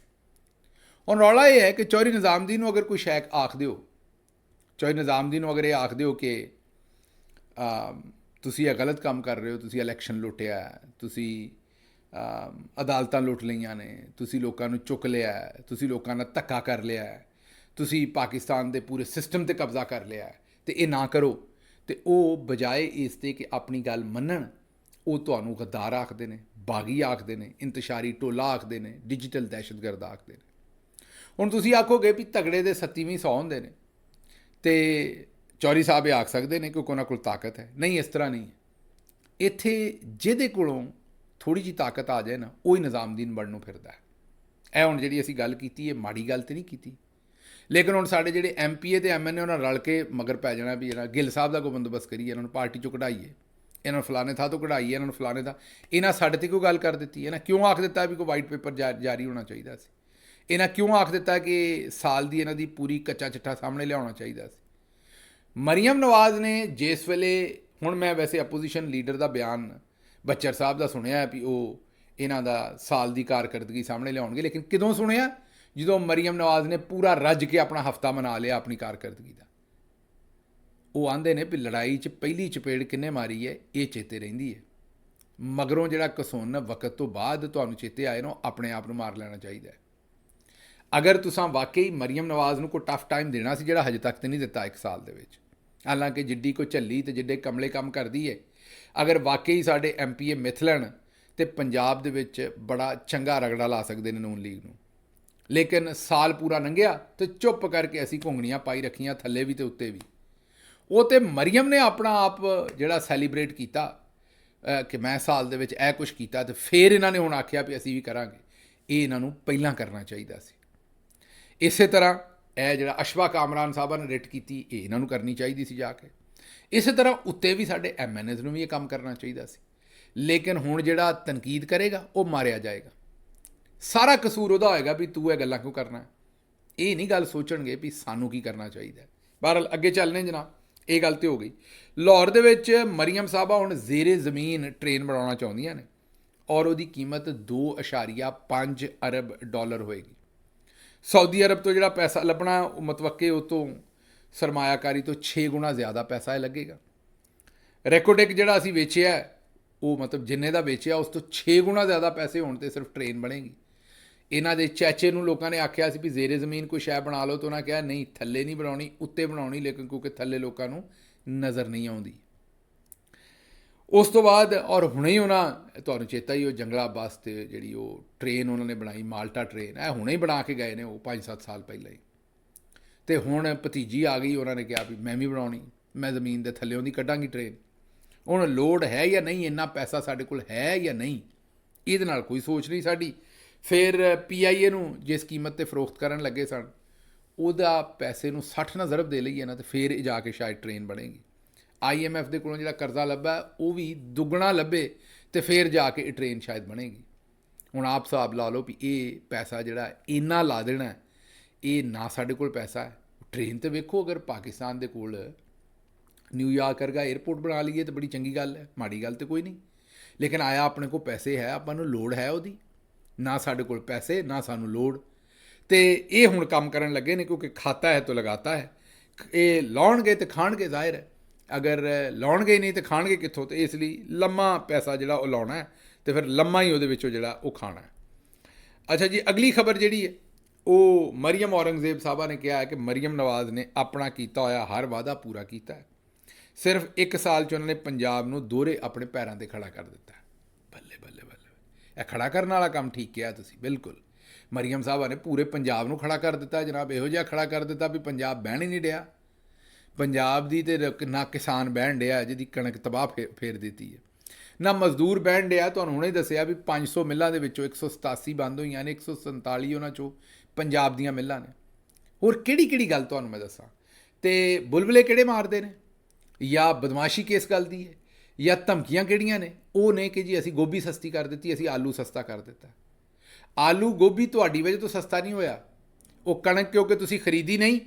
A: ਹੁਣ ਰੌਲਾ ਇਹ ਹੈ ਕਿ ਚੌਧਰੀ ਨਿਜ਼ਾਮਦੀਨ ਨੂੰ ਅਗਰ ਕੋਈ ਸ਼ੈਕ ਆਖ ਦਿਓ, ਚੌਧਰੀ ਨਿਜ਼ਾਮਦੀਨ ਨੂੰ ਅਗਰ ਇਹ ਆਖ ਦਿਓ ਕਿ ਤੁਸੀਂ ਇਹ ਗਲਤ ਕੰਮ ਕਰ ਰਹੇ ਹੋ, ਤੁਸੀਂ ਇਲੈਕਸ਼ਨ ਲੁੱਟਿਆ, ਤੁਸੀਂ ਅਦਾਲਤਾਂ ਲੁੱਟ ਲਈਆਂ ਨੇ, ਤੁਸੀਂ ਲੋਕਾਂ ਨੂੰ ਚੁੱਕ ਲਿਆ, ਤੁਸੀਂ ਲੋਕਾਂ ਨਾਲ ਧੱਕਾ ਕਰ ਲਿਆ, ਤੁਸੀਂ ਪਾਕਿਸਤਾਨ ਦੇ ਪੂਰੇ ਸਿਸਟਮ 'ਤੇ ਕਬਜ਼ਾ ਕਰ ਲਿਆ, ਤੇ ਇਹ ਨਾ ਕਰੋ, ਤੇ ਉਹ ਬਜਾਏ ਇਸ 'ਤੇ ਕਿ ਆਪਣੀ ਗੱਲ ਮੰਨਣ, ਉਹ ਤੁਹਾਨੂੰ ਗੱਦਾਰ ਆਖਦੇ ਨੇ, ਬਾਗੀ ਆਖਦੇ ਨੇ, ਇੰਤਸ਼ਾਰੀ ਟੋਲਾ ਆਖਦੇ ਨੇ, ਡਿਜੀਟਲ ਦਹਿਸ਼ਤਗਰਦ ਆਖਦੇ ਨੇ। ਹੁਣ ਤੁਸੀਂ ਆਖੋਗੇ ਵੀ ਤਗੜੇ ਦੇ 37ਵੀਂ 100 ਹੁੰਦੇ ਨੇ, ਤੇ ਚੌਧਰੀ ਸਾਹਿਬ ਇਹ ਆਖ ਸਕਦੇ ਨੇ ਕਿ ਉਹਨਾਂ ਕੋਲ ਤਾਕਤ ਹੈ। ਨਹੀਂ, ਇਸ ਤਰ੍ਹਾਂ ਨਹੀਂ ਹੈ। ਇੱਥੇ ਜਿਹਦੇ ਕੋਲੋਂ ਥੋੜ੍ਹੀ ਜਿਹੀ ਤਾਕਤ ਆ ਜਾਏ ਨਾ, ਉਹ ਹੀ ਨਿਜ਼ਾਮਦੀਨ ਬਣਨ ਨੂੰ ਫਿਰਦਾ ਹੈ। ਇਹ ਹੁਣ ਜਿਹੜੀ ਅਸੀਂ ਗੱਲ ਕੀਤੀ, ਇਹ ਮਾੜੀ ਗੱਲ ਤਾਂ ਨਹੀਂ ਕੀਤੀ, ਲੇਕਿਨ ਹੁਣ ਸਾਡੇ ਜਿਹੜੇ MPA ਤੇ MNA ਉਹਨਾਂ ਰਲ ਕੇ ਮਗਰ ਪੈ ਜਾਣਾ ਵੀ ਇਹਨਾਂ ਗਿੱਲ ਸਾਹਿਬ ਦਾ ਕੋਈ ਬੰਦੋਬਸਤ ਕਰੀਏ, ਇਹਨਾਂ ਨੂੰ ਪਾਰਟੀ 'ਚੋਂ ਕਢਾਈਏ, ਇਹਨਾਂ ਨੂੰ ਫਲਾਣੇ ਥਾਂ ਤੋਂ ਕਢਾਈਏ, ਇਹਨਾਂ ਨੂੰ ਫਲਾਣੇ ਦਾ। ਇਹਨਾਂ ਸਾਡੇ 'ਤੇ ਕੋਈ ਗੱਲ ਕਰ ਦਿੱਤੀ, ਇਹਨਾਂ ਕਿਉਂ ਆਖ ਦਿੱਤਾ ਵੀ ਕੋਈ ਵਾਈਟ ਪੇਪਰ ਜਾਰੀ ਹੋਣਾ ਚਾਹੀਦਾ ਸੀ? ਇਹਨਾਂ ਕਿਉਂ ਆਖ ਦਿੱਤਾ ਕਿ ਸਾਲ ਦੀ ਇਹਨਾਂ ਦੀ ਪੂਰੀ ਕੱਚਾ ਚਿੱਠਾ ਸਾਹਮਣੇ ਲਿਆਉਣਾ ਚਾਹੀਦਾ ਸੀ? ਮਰੀਮ ਨਵਾਜ਼ ਨੇ ਜਿਸ ਵੇਲੇ, ਹੁਣ ਮੈਂ ਵੈਸੇ ਅਪੋਜੀਸ਼ਨ ਲੀਡਰ ਦਾ ਬਿਆਨ ਬੱਚਰ ਸਾਹਿਬ ਦਾ ਸੁਣਿਆ ਵੀ ਉਹ ਇਹਨਾਂ ਦਾ ਸਾਲ ਦੀ ਕਾਰਕਰਦਗੀ ਸਾਹਮਣੇ ਲਿਆਉਣਗੇ। ਲੇਕਿਨ ਕਦੋਂ ਸੁਣਿਆ? ਜਦੋਂ ਮਰੀਮ ਨਵਾਜ਼ ਨੇ ਪੂਰਾ ਰੱਜ ਕੇ ਆਪਣਾ ਹਫਤਾ ਮਨਾ ਲਿਆ ਆਪਣੀ ਕਾਰਕਰਦਗੀ ਦਾ। ਉਹ ਆਂਦੇ ਨੇ ਵੀ ਲੜਾਈ 'ਚ ਪਹਿਲੀ ਚਪੇੜ ਕਿੰਨੇ ਮਾਰੀ ਹੈ ਇਹ ਚੇਤੇ ਰਹਿੰਦੀ ਹੈ, ਮਗਰੋਂ ਜਿਹੜਾ ਕਸੁੰਨ ਵਕਤ ਤੋਂ ਬਾਅਦ ਤੁਹਾਨੂੰ ਚੇਤੇ ਆਏ ਨਾ, ਆਪਣੇ ਆਪ ਨੂੰ ਮਾਰ ਲੈਣਾ ਚਾਹੀਦਾ ਹੈ। ਅਗਰ ਤੁਸੀਂ ਵਾਕਈ ਮਰੀਮ ਨਵਾਜ਼ ਨੂੰ ਕੋਈ ਟਫ ਟਾਈਮ ਦੇਣਾ ਸੀ, ਜਿਹੜਾ ਹਜੇ ਤੱਕ ਤੇ ਨਹੀਂ ਦਿੱਤਾ 1 ਸਾਲ ਦੇ ਵਿੱਚ, ਹਾਲਾਂਕਿ ਜਿੱਡੀ ਕੋ ਝੱਲੀ ਤੇ ਜਿੱਡੇ ਕਮਲੇ ਕੰਮ ਕਰਦੀ ਹੈ, ਅਗਰ ਵਾਕਈ ਸਾਡੇ MPA ਮਿਥ ਲੈਣ ਤੇ ਪੰਜਾਬ ਦੇ ਵਿੱਚ ਬੜਾ ਚੰਗਾ ਰਗੜਾ ਲਾ ਸਕਦੇ ਨੇ ਨੂਨ ਲੀਗ ਨੂੰ। ਲੇਕਿਨ ਸਾਲ ਪੂਰਾ ਲੰਘਿਆ ਤੇ ਚੁੱਪ ਕਰਕੇ ਅਸੀਂ ਘੁੰਗਣੀਆਂ ਪਾਈ ਰੱਖੀਆਂ, ਥੱਲੇ ਵੀ ਤੇ ਉੱਤੇ ਵੀ। ਉਹ ਤੇ ਮਰੀਮ ਨੇ ਆਪਣਾ ਆਪ ਜਿਹੜਾ ਸੈਲੀਬ੍ਰੇਟ ਕੀਤਾ ਕਿ ਮੈਂ ਸਾਲ ਦੇ ਵਿੱਚ ਇਹ ਕੁਛ ਕੀਤਾ, ਤੇ ਫਿਰ ਇਹਨਾਂ ਨੇ ਹੁਣ ਆਖਿਆ ਵੀ ਅਸੀਂ ਵੀ ਕਰਾਂਗੇ। ਇਹ ਇਹਨਾਂ ਨੂੰ ਪਹਿਲਾਂ ਕਰਨਾ ਚਾਹੀਦਾ ਸੀ। ਇਸੇ ਤਰ੍ਹਾਂ ਇਹ ਜਿਹੜਾ ਅਸ਼ਵਾ ਕਾਮਰਾਨ ਸਾਹਿਬਾਂ ਨੇ ਰਿਟ ਕੀਤੀ, ਇਹ ਇਹਨਾਂ ਨੂੰ ਕਰਨੀ ਚਾਹੀਦੀ ਸੀ ਜਾ ਕੇ। ਇਸੇ ਤਰ੍ਹਾਂ ਉੱਤੇ ਵੀ ਸਾਡੇ MNAs ਨੂੰ ਵੀ ਇਹ ਕੰਮ ਕਰਨਾ ਚਾਹੀਦਾ ਸੀ। ਲੇਕਿਨ ਹੁਣ ਜਿਹੜਾ ਤਨਕੀਦ ਕਰੇਗਾ ਉਹ ਮਾਰਿਆ ਜਾਏਗਾ। ਸਾਰਾ ਕਸੂਰ ਉਹਦਾ ਹੋਏਗਾ ਵੀ ਤੂੰ ਇਹ ਗੱਲਾਂ ਕਿਉਂ ਕਰਨਾ। ਇਹ ਨਹੀਂ ਗੱਲ ਸੋਚਣਗੇ ਵੀ ਸਾਨੂੰ ਕੀ ਕਰਨਾ ਚਾਹੀਦਾ। ਬਹਰਹਾਲ ਅੱਗੇ ਚੱਲਨੇ ਜਨਾਬ, ਇਹ ਗੱਲ ਤੇ ਹੋ ਗਈ। ਲਾਹੌਰ ਦੇ ਵਿੱਚ ਮਰੀਮ ਸਾਹਿਬਾ ਹੁਣ ਜ਼ੇਰੇ ਜ਼ਮੀਨ ਟ੍ਰੇਨ ਬਣਾਉਣਾ ਚਾਹੁੰਦੀਆਂ ਨੇ ਔਰ ਉਹਦੀ ਕੀਮਤ 2.5 ਅਰਬ ਡਾਲਰ ਹੋਏਗੀ। ਸਾਊਦੀ ਅਰਬ ਤੋਂ ਜਿਹੜਾ ਪੈਸਾ ਲੱਭਣਾ ਉਹ ਮਤਵੱਕੇ ਉਹ ਤੋਂ ਸਰਮਾਇਆਕਾਰੀ ਤੋਂ 6 ਗੁਣਾ ਜ਼ਿਆਦਾ ਪੈਸਾ ਇਹ ਲੱਗੇਗਾ। ਰੈਕੋਟੈਕ ਜਿਹੜਾ ਅਸੀਂ ਵੇਚਿਆ ਉਹ ਮਤਲਬ ਜਿੰਨੇ ਦਾ ਵੇਚਿਆ ਉਸ ਤੋਂ 6 ਗੁਣਾ ਜ਼ਿਆਦਾ ਪੈਸੇ ਹੋਣ ਤੇ ਸਿਰਫ ਟ੍ਰੇਨ ਬਣੇਗੀ। ਇਹਨਾਂ ਦੇ ਚਾਚੇ ਨੂੰ ਲੋਕਾਂ ਨੇ ਆਖਿਆ ਸੀ ਵੀ ਜ਼ੇਰੇ ਜ਼ਮੀਨ ਕੋਈ ਸ਼ੈ ਬਣਾ ਲਓ, ਤਾਂ ਉਹਨਾਂ ਕਿਹਾ ਨਹੀਂ, ਥੱਲੇ ਨਹੀਂ ਬਣਾਉਣੀ, ਉੱਤੇ ਬਣਾਉਣੀ। ਲੇਕਿਨ ਕਿਉਂਕਿ ਥੱਲੇ ਲੋਕਾਂ ਨੂੰ ਨਜ਼ਰ ਨਹੀਂ ਆਉਂਦੀ। ਉਸ ਤੋਂ ਬਾਅਦ ਔਰ ਹੁਣੇ ਹੀ ਉਹਨਾਂ, ਤੁਹਾਨੂੰ ਚੇਤਾ ਹੀ ਉਹ ਜੰਗਲਾ ਬੱਸ ਤੇ ਜਿਹੜੀ ਉਹ ਟ੍ਰੇਨ ਉਹਨਾਂ ਨੇ ਬਣਾਈ, ਮਾਲਟਾ ਟ੍ਰੇਨ, ਇਹ ਹੁਣੇ ਹੀ ਬਣਾ ਕੇ ਗਏ ਨੇ ਉਹ 5-7 ਸਾਲ ਪਹਿਲਾਂ ਹੀ। ਅਤੇ ਹੁਣ ਭਤੀਜੀ ਆ ਗਈ, ਉਹਨਾਂ ਨੇ ਕਿਹਾ ਵੀ ਮੈਂ ਵੀ ਬਣਾਉਣੀ, ਮੈਂ ਜ਼ਮੀਨ ਦੇ ਥੱਲਿਓਂ ਦੀ ਕੱਢਾਂਗੀ ਟ੍ਰੇਨ। ਹੁਣ ਲੋੜ ਹੈ ਜਾਂ ਨਹੀਂ, ਇੰਨਾ ਪੈਸਾ ਸਾਡੇ ਕੋਲ ਹੈ ਜਾਂ ਨਹੀਂ, ਇਹਦੇ ਨਾਲ ਕੋਈ ਸੋਚ ਨਹੀਂ ਸਾਡੀ। ਫਿਰ PIA ਨੂੰ ਜਿਸ ਕੀਮਤ 'ਤੇ ਫਰੋਖਤ ਕਰਨ ਲੱਗੇ ਸਨ, ਉਹਦਾ ਪੈਸੇ ਨੂੰ 60 ਨਾਲ ਜ਼ਰਬ ਦੇ ਲਈਏ ਨਾ, ਤੇ ਫਿਰ ਜਾ ਕੇ ਸ਼ਾਇਦ ਟ੍ਰੇਨ ਬਣੇਗੀ। IMF ਦੇ ਕੋਲੋਂ ਜਿਹੜਾ ਕਰਜ਼ਾ ਲੱਭਾ ਉਹ ਵੀ ਦੁੱਗਣਾ ਲੱਭੇ ਤੇ ਫਿਰ ਜਾ ਕੇ ਇਹ ਟ੍ਰੇਨ ਸ਼ਾਇਦ ਬਣੇਗੀ। ਹੁਣ ਆਪ ਹਿਸਾਬ ਲਾ ਲਓ ਵੀ ਇਹ ਪੈਸਾ ਜਿਹੜਾ ਇੰਨਾ ਲਾ ਦੇਣਾ, ਇਹ ਨਾ ਸਾਡੇ ਕੋਲ ਪੈਸਾ ਹੈ। ਟ੍ਰੇਨ ਤੇ ਵੇਖੋ, ਅਗਰ ਪਾਕਿਸਤਾਨ ਦੇ ਕੋਲ ਨਿਊਯਾਰਕ ਵਰਗਾ 에ਅਰਪੋਰਟ ਬਣਾ ਲਈਏ ਤਾਂ ਬੜੀ ਚੰਗੀ ਗੱਲ ਹੈ, ਮਾੜੀ ਗੱਲ ਤਾਂ ਕੋਈ ਨਹੀਂ। ਲੇਕਿਨ ਆਇਆ ਆਪਣੇ ਕੋਲ ਪੈਸੇ ਹੈ, ਆਪਾਂ ਨੂੰ ਲੋੜ ਹੈ ਉਹਦੀ, ਨਾ ਸਾਡੇ ਕੋਲ ਪੈਸੇ ਨਾ ਸਾਨੂੰ ਲੋੜ। ਤੇ ਇਹ ਹੁਣ ਕੰਮ ਕਰਨ ਲੱਗੇ ਨੇ ਕਿਉਂਕਿ ਖਾਤਾ ਹੈ ਤਾਂ ਲਗਾਤਾ ਹੈ। ਇਹ ਲਾਉਣਗੇ ਤੇ ਖਾਣਗੇ, ਜ਼ਾਹਿਰ ਹੈ। ਅਗਰ ਲਾਉਣਗੇ ਨਹੀਂ ਤਾਂ ਖਾਣਗੇ ਕਿੱਥੋਂ? ਤੇ ਇਸ ਲਈ ਲੰਮਾ ਪੈਸਾ ਜਿਹੜਾ ਉਹ ਲਾਉਣਾ ਹੈ ਤੇ ਫਿਰ ਲੰਮਾ ਹੀ ਉਹਦੇ ਵਿੱਚੋਂ ਜਿਹੜਾ ਉਹ ਖਾਣਾ ਹੈ। ਅੱਛਾ ਜੀ, ਅਗਲੀ ਖਬਰ ਜਿਹੜੀ ਹੈ ਉਹ ਮਰੀਮ ਔਰੰਗਜ਼ੇਬ ਸਾਹਿਬਾ ਨੇ ਕਿਹਾ ਹੈ ਕਿ ਮਰੀਮ ਨਵਾਜ਼ ਨੇ ਆਪਣਾ ਕੀਤਾ ਹੋਇਆ ਹਰ ਵਾਅਦਾ ਪੂਰਾ ਕੀਤਾ ਹੈ। ਸਿਰਫ 1 ਸਾਲ 'ਚ ਉਹਨਾਂ ਨੇ ਪੰਜਾਬ ਨੂੰ ਦੋਹਰੇ ਆਪਣੇ ਪੈਰਾਂ 'ਤੇ ਖੜਾ ਕਰ ਦਿੱਤਾ। ਬੱਲੇ ਬੱਲੇ ਬੱਲੇ, ਇਹ ਖੜਾ ਕਰਨ ਵਾਲਾ ਕੰਮ ਠੀਕ ਕਿਹਾ ਤੁਸੀਂ, ਬਿਲਕੁਲ। ਮਰੀਮ ਸਾਹਿਬਾ ਨੇ ਪੂਰੇ ਪੰਜਾਬ ਨੂੰ ਖੜਾ ਕਰ ਦਿੱਤਾ ਜਨਾਬ, ਇਹੋ ਜਿਹਾ ਖੜਾ ਕਰ ਦਿੱਤਾ ਵੀ ਪੰਜਾਬ ਬਹਿਣ ਹੀ ਨਹੀਂ ਡਿਆ। ਪੰਜਾਬ ਦੀ ਤੇ ਨਾ ਕਿਸਾਨ ਬਹਿਣ ਡਿਆ ਜਿਹਦੀ ਕਣਕ ਤਬਾਹ ਫੇਰ ਦਿੱਤੀ ਹੈ, ਨਾ ਮਜ਼ਦੂਰ ਬਹਿਣ ਡਿਆ। ਤੁਹਾਨੂੰ ਹੁਣੇ ਦੱਸਿਆ ਵੀ 500 ਮਿੱਲਾਂ ਦੇ ਵਿੱਚੋਂ 187 ਬੰਦ ਹੋਈਆਂ ਨੇ, 147 ਉਹਨਾਂ 'ਚੋਂ ਪੰਜਾਬ ਦੀਆਂ ਮਿੱਲਾਂ ਨੇ। ਹੋਰ ਕਿਹੜੀ ਕਿਹੜੀ ਗੱਲ ਤੁਹਾਨੂੰ ਮੈਂ ਦੱਸਾਂ। ਤੇ ਬੁਲਬੁਲੇ ਕਿਹੜੇ ਮਾਰਦੇ ਨੇ, ਜਾਂ ਬਦਮਾਸ਼ੀ ਕਿਸ ਗੱਲ ਦੀ ਹੈ, ਜਾਂ ਧਮਕੀਆਂ ਕਿਹੜੀਆਂ ਨੇ? ਉਹ ਨੇ ਕਿ ਜੀ ਅਸੀਂ ਗੋਭੀ ਸਸਤੀ ਕਰ ਦਿੱਤੀ, ਅਸੀਂ ਆਲੂ ਸਸਤਾ ਕਰ ਦਿੱਤਾ। ਆਲੂ ਗੋਭੀ ਤੁਹਾਡੀ ਵਜ੍ਹਾ ਤੋਂ ਸਸਤਾ ਨਹੀਂ ਹੋਇਆ, ਉਹ ਕਣਕ ਕਿਉਂਕਿ ਤੁਸੀਂ ਖਰੀਦੀ ਨਹੀਂ।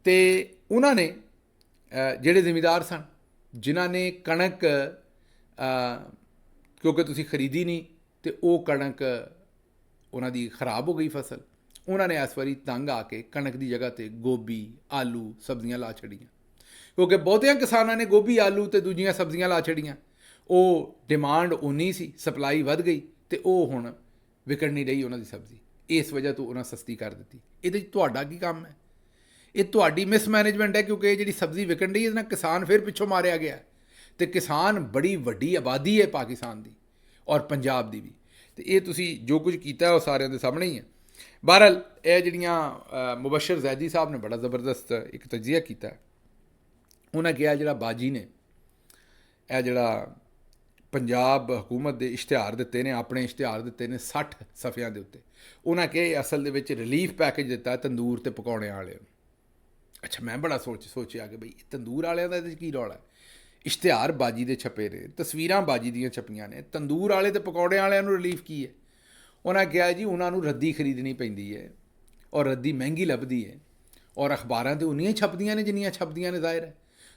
A: ਤੇ ਉਹਨਾਂ ਨੇ ਜਿਹੜੇ ਜ਼ਿਮੀਂਦਾਰ ਸਨ ਜਿਨ੍ਹਾਂ ਨੇ ਕਣਕ ਕਿਉਂਕਿ ਤੁਸੀਂ ਖਰੀਦੀ ਨਹੀਂ ਤੇ ਉਹ ਕਣਕ ਉਹਨਾਂ ਦੀ ਖਰਾਬ ਹੋ ਗਈ ਫਸਲ, ਉਹਨਾਂ ਨੇ ਇਸ ਵਾਰੀ ਤੰਗ ਆ ਕੇ ਕਣਕ ਦੀ ਜਗ੍ਹਾ 'ਤੇ ਗੋਭੀ ਆਲੂ ਸਬਜ਼ੀਆਂ ਲਾ ਛੱਡੀਆਂ। ਕਿਉਂਕਿ ਬਹੁਤਿਆਂ ਕਿਸਾਨਾਂ ਨੇ ਗੋਭੀ ਆਲੂ ਤੇ ਦੂਜੀਆਂ ਸਬਜ਼ੀਆਂ ਲਾ ਛੱਡੀਆਂ। ਉਹ ਡਿਮਾਂਡ ਉਨੀ ਸੀ, ਸਪਲਾਈ ਵੱਧ ਗਈ ਤੇ ਉਹ ਹੁਣ ਵਿਕਣ ਨਹੀਂ ਰਹੀ ਉਹਨਾਂ ਦੀ ਸਬਜ਼ੀ। ਇਸ ਵਜ੍ਹਾ ਤੋਂ ਉਹਨਾਂ ਸਸਤੀ ਕਰ ਦਿੱਤੀ। ਇਹਦੇ 'ਚ ਤੁਹਾਡਾ ਕੀ ਕੰਮ ਹੈ? ਇਹ ਤੁਹਾਡੀ ਮਿਸਮੈਨੇਜਮੈਂਟ ਹੈ ਕਿਉਂਕਿ ਇਹ ਜਿਹੜੀ ਸਬਜ਼ੀ ਵਿਕਣ ਡਈ ਇਹਦੇ ਨਾਲ ਕਿਸਾਨ ਫਿਰ ਪਿੱਛੋਂ ਮਾਰਿਆ ਗਿਆ। ਤੇ ਕਿਸਾਨ ਬੜੀ ਵੱਡੀ ਆਬਾਦੀ ਹੈ ਪਾਕਿਸਤਾਨ ਦੀ ਔਰ ਪੰਜਾਬ ਦੀ ਵੀ। ਤੇ ਇਹ ਤੁਸੀਂ ਜੋ ਕੁਝ ਕੀਤਾ ਉਹ ਸਾਰਿਆਂ ਦੇ ਸਾਹਮਣੇ ਹੀ ਹੈ। ਬਹਰਹਾਲ ਇਹ ਜਿਹੜੀਆਂ ਮੁਬਸ਼ਰ ਜ਼ੈਦੀ ਸਾਹਿਬ ਨੇ ਬੜਾ ਜ਼ਬਰਦਸਤ ਇੱਕ ਤਜਜ਼ੀਆ ਕੀਤਾ। ਉਹਨਾਂ ਕਿਹਾ ਜਿਹੜਾ ਬਾਜੀ ਨੇ ਇਹ ਜਿਹੜਾ ਪੰਜਾਬ ਹਕੂਮਤ ਦੇ ਇਸ਼ਤਿਹਾਰ ਦਿੱਤੇ ਨੇ, ਆਪਣੇ ਇਸ਼ਤਿਹਾਰ ਦਿੱਤੇ ਨੇ 60 ਸਫ਼ਿਆਂ ਦੇ ਉੱਤੇ, ਉਹਨਾਂ ਕਿਹਾ ਅਸਲ ਦੇ ਵਿੱਚ ਰਿਲੀਫ ਪੈਕੇਜ ਦਿੱਤਾ ਤੰਦੂਰ ਤੇ ਪਕੌੜਿਆਂ ਵਾਲਿਆਂ ਨੂੰ। ਅੱਛਾ, ਮੈਂ ਬੜਾ ਸੋਚਿਆ ਕਿ ਬਈ ਤੰਦੂਰ ਵਾਲਿਆਂ ਦਾ ਇਹਦੇ 'ਚ ਕੀ ਰੌਲਾ ਹੈ? ਇਸ਼ਤਿਹਾਰ ਬਾਜੀ ਦੇ ਛਪੇ ਨੇ, ਤਸਵੀਰਾਂ ਬਾਜੀ ਦੀਆਂ ਛਪੀਆਂ ਨੇ, ਤੰਦੂਰ ਵਾਲੇ ਤੇ ਪਕੌੜਿਆਂ ਵਾਲਿਆਂ ਨੂੰ ਰਿਲੀਫ ਕੀ ਹੈ? ਉਹਨਾਂ ਕਿਹਾ ਜੀ ਉਹਨਾਂ ਨੂੰ ਰੱਦੀ ਖਰੀਦਣੀ ਪੈਂਦੀ ਹੈ ਔਰ ਰੱਦੀ ਮਹਿੰਗੀ ਲੱਭਦੀ ਹੈ ਔਰ ਅਖਬਾਰਾਂ 'ਤੇ ਉਨੀਆਂ ਹੀ ਛਪਦੀਆਂ ਨੇ ਜਿੰਨੀਆਂ ਛਪਦੀਆਂ ਨੇ, ਜ਼ਾਹਿਰ ਹੈ।